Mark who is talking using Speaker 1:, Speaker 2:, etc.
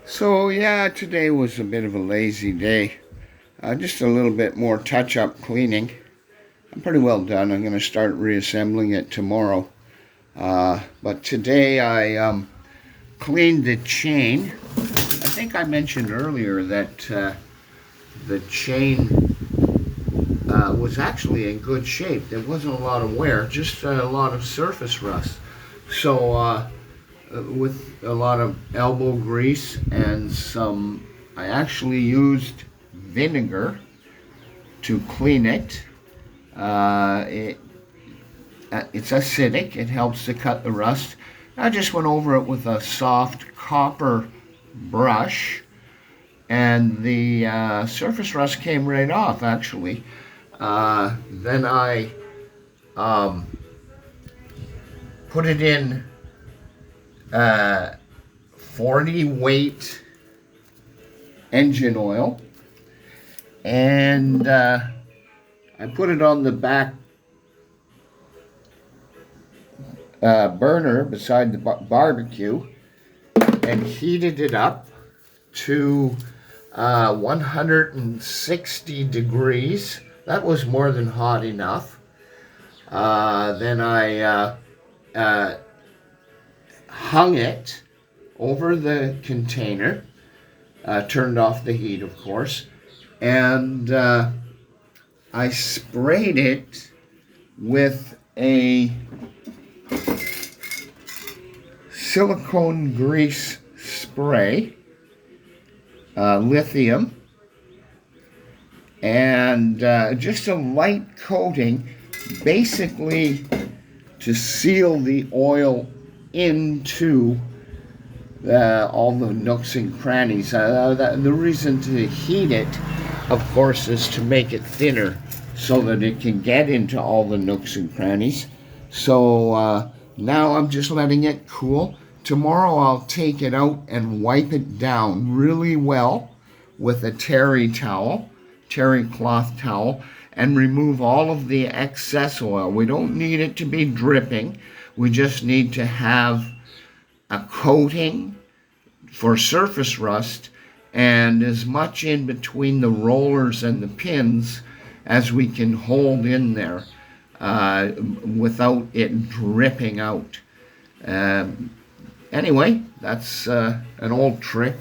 Speaker 1: So yeah, today was a bit of a lazy day. Just a little bit more touch-up cleaning. I'm pretty well done. I'm going to start reassembling it tomorrow. But today I cleaned the chain. I think I mentioned earlier that the chain was actually in good shape. There wasn't a lot of wear, just a lot of surface rust. So with a lot of elbow grease and I actually used vinegar to clean it. Uh, it it's acidic. It helps to cut the rust. I just went over it with a soft copper brush, and the surface rust came right off, actually. Then I um, put it in 40 weight engine oil, and I put it on the back burner beside the barbecue and heated it up to 160 degrees. That was more than hot enough. Then I hung it over the container, turned off the heat, of course, and I sprayed it with a silicone grease spray, lithium, and just a light coating, basically to seal the oil into all the nooks and crannies. The reason to heat it, of course, is to make it thinner so that it can get into all the nooks and crannies. So now I'm just letting it cool. Tomorrow I'll take it out and wipe it down really well with a terry cloth towel, and remove all of the excess oil. We don't need it to be dripping. We just need to have a coating for surface rust and as much in between the rollers and the pins as we can hold in there without it dripping out. Anyway, that's an old trick.